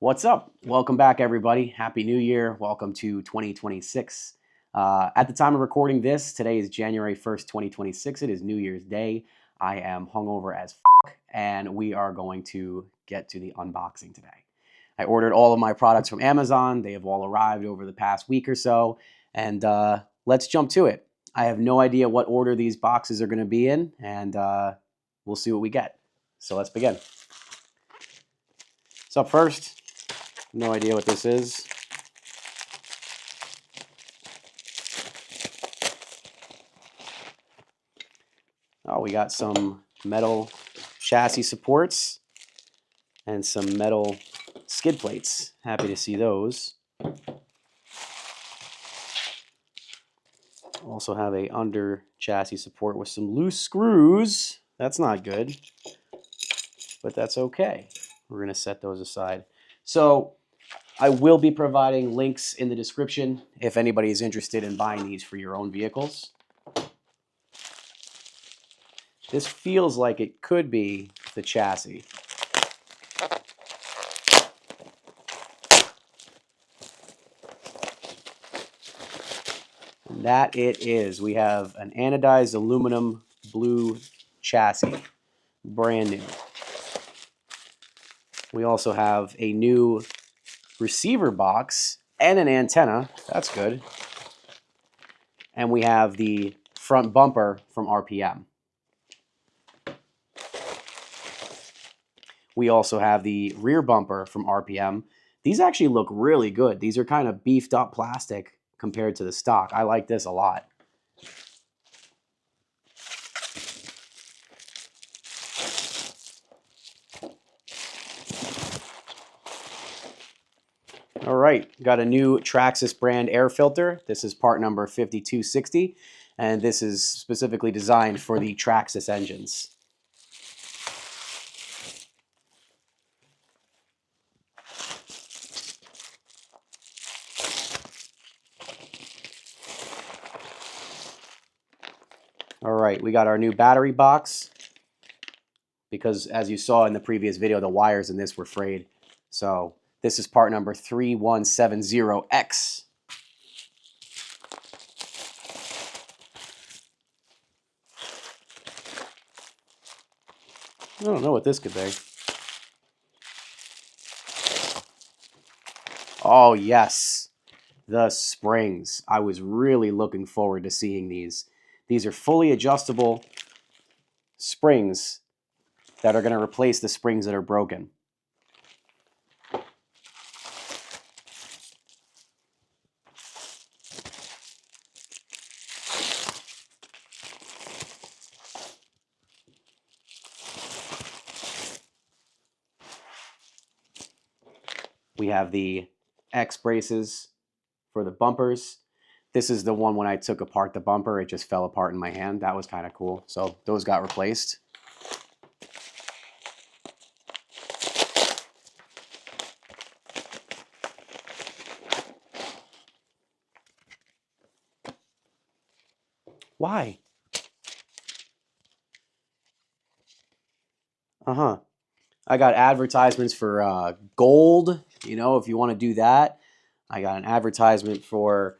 What's up? Welcome back, everybody. Happy New Year. Welcome to 2026. At the time of recording this, today is January 1st, 2026. It is New Year's Day. I am hungover as fuck, and we are going to get to the unboxing today. I ordered all of my products from Amazon. They have all arrived over the past week or so, and let's jump to it. I have no idea what order these boxes are going to be in, and we'll see what we get. So let's begin. So first, no idea what this is. Oh, we got some metal chassis supports and some metal skid plates. Happy to see those. Also have a under chassis support with some loose screws. That's not good, but that's okay. We're gonna set those aside. So I will be providing links in the description if anybody is interested in buying these for your own vehicles. This feels like it could be the chassis. And that it is. We have an anodized aluminum blue chassis, brand new. We also have a new receiver box and an antenna. That's good. And we have the front bumper from RPM. We also have the rear bumper from RPM. These actually look really good. These are kind of beefed up plastic compared to the stock. I like this a lot. All right, got a new Traxxas brand air filter. This is part number 5260, and this is specifically designed for the Traxxas engines. All right, we got our new battery box because as you saw in the previous video, the wires in this were frayed. So this is part number 3170X. I don't know what this could be. Oh, yes. The springs. I was really looking forward to seeing these. These are fully adjustable springs that are going to replace the springs that are broken. We have the X braces for the bumpers. This is the one when I took apart the bumper, it just fell apart in my hand. That was kind of cool. So those got replaced. Why? Uh-huh. I got advertisements for gold, you know, if you want to do that. I got an advertisement for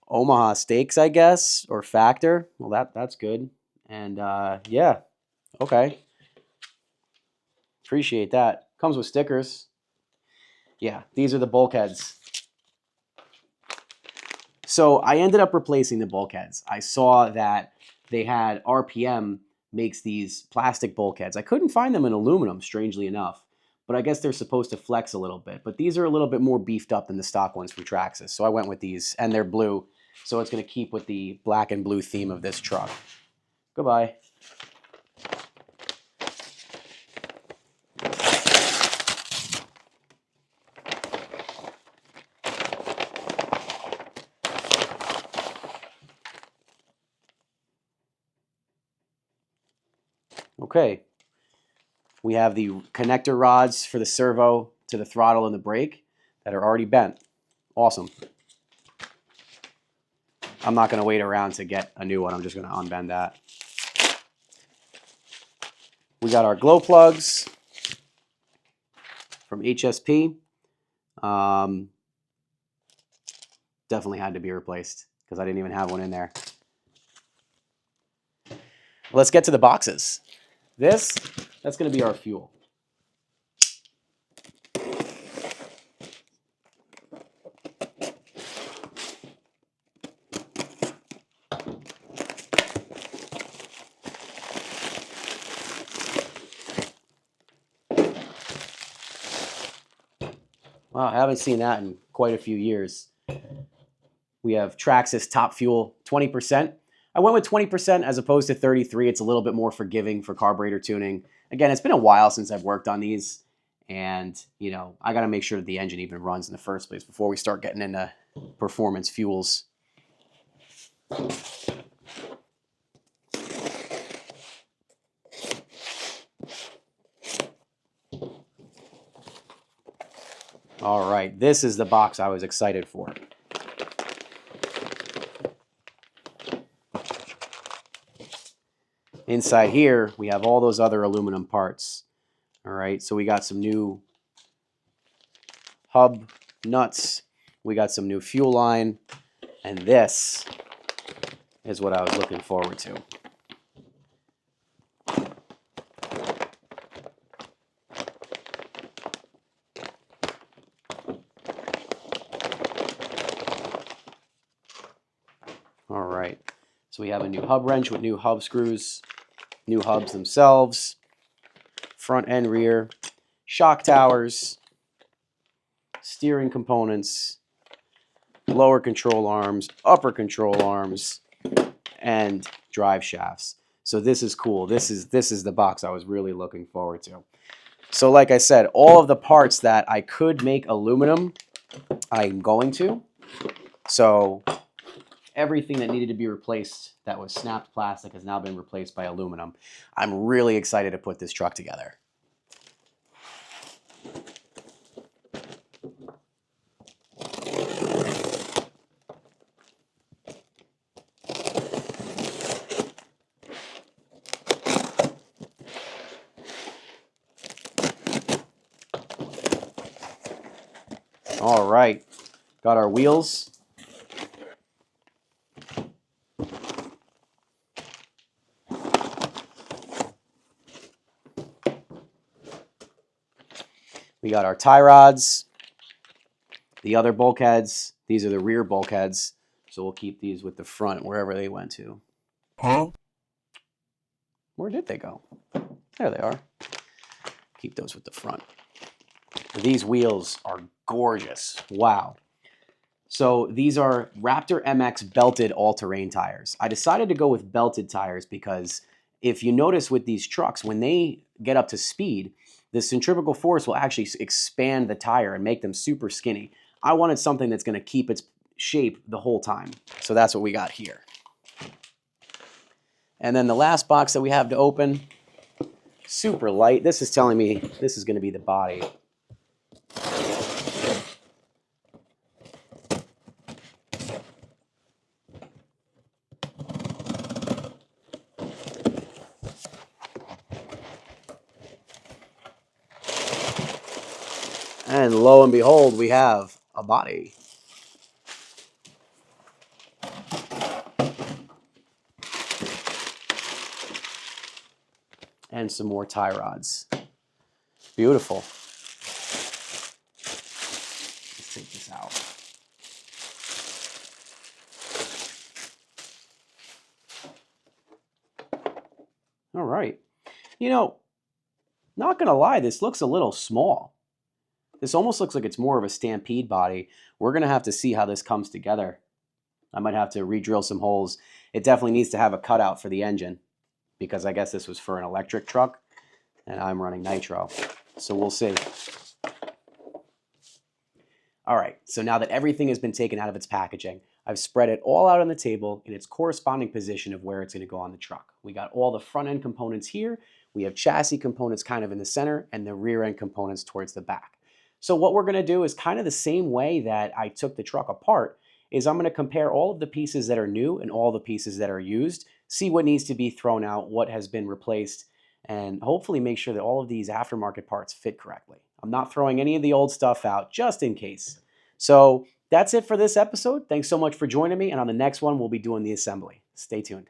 Omaha Steaks, I guess, or Factor. Well, that's good. And yeah, okay. Appreciate that. Comes with stickers. Yeah, these are the bulkheads. So I ended up replacing the bulkheads. I saw that they had RPM makes these plastic bulkheads. I couldn't find them in aluminum, strangely enough, but I guess they're supposed to flex a little bit. But these are a little bit more beefed up than the stock ones from Traxxas. So I went with these, and they're blue. So it's going to keep with the black and blue theme of this truck. Goodbye. Okay. We have the connector rods for the servo to the throttle and the brake that are already bent. Awesome. I'm not going to wait around to get a new one. I'm just going to unbend that. We got our glow plugs from HSP. Definitely had to be replaced because I didn't even have one in there. Let's get to the boxes. That's going to be our fuel. Wow, I haven't seen that in quite a few years. We have Traxxas Top Fuel 20%. I went with 20% as opposed to 33. It's a little bit more forgiving for carburetor tuning. Again, it's been a while since I've worked on these, and you know, I got to make sure that the engine even runs in the first place before we start getting into performance fuels. All right, this is the box I was excited for. Inside here, we have all those other aluminum parts. All right, so we got some new hub nuts. We got some new fuel line. And this is what I was looking forward to. All right, so we have a new hub wrench with new hub screws, new hubs themselves, front and rear, shock towers, steering components, lower control arms, upper control arms, and drive shafts. So this is cool. This is the box I was really looking forward to. So like I said, all of the parts that I could make aluminum, I'm going to. So everything that needed to be replaced that was snapped plastic has now been replaced by aluminum. I'm really excited to put this truck together. All right, got our wheels. We got our tie rods, the other bulkheads. These are the rear bulkheads, so we'll keep these with the front wherever they went to. Huh? Where did they go? There they are. Keep those with the front. These wheels are gorgeous. Wow. So these are Raptor MX belted all-terrain tires. I decided to go with belted tires because if you notice with these trucks, when they get up to speed, the centrifugal force will actually expand the tire and make them super skinny. I wanted something that's going to keep its shape the whole time. So that's what we got here. And then the last box that we have to open, super light. This is telling me this is going to be the body. And lo and behold, we have a body. And some more tie rods. Beautiful. Let's take this out. All right. You know, not going to lie, this looks a little small. This almost looks like it's more of a Stampede body. We're going to have to see how this comes together. I might have to re-drill some holes. It definitely needs to have a cutout for the engine because I guess this was for an electric truck and I'm running Nitro. So we'll see. All right, so now that everything has been taken out of its packaging, I've spread it all out on the table in its corresponding position of where it's going to go on the truck. We got all the front end components here. We have chassis components kind of in the center and the rear end components towards the back. So what we're going to do is kind of the same way that I took the truck apart is I'm going to compare all of the pieces that are new and all the pieces that are used, see what needs to be thrown out, what has been replaced, and hopefully make sure that all of these aftermarket parts fit correctly. I'm not throwing any of the old stuff out, just in case. So that's it for this episode. Thanks so much for joining me, and on the next one, we'll be doing the assembly. Stay tuned.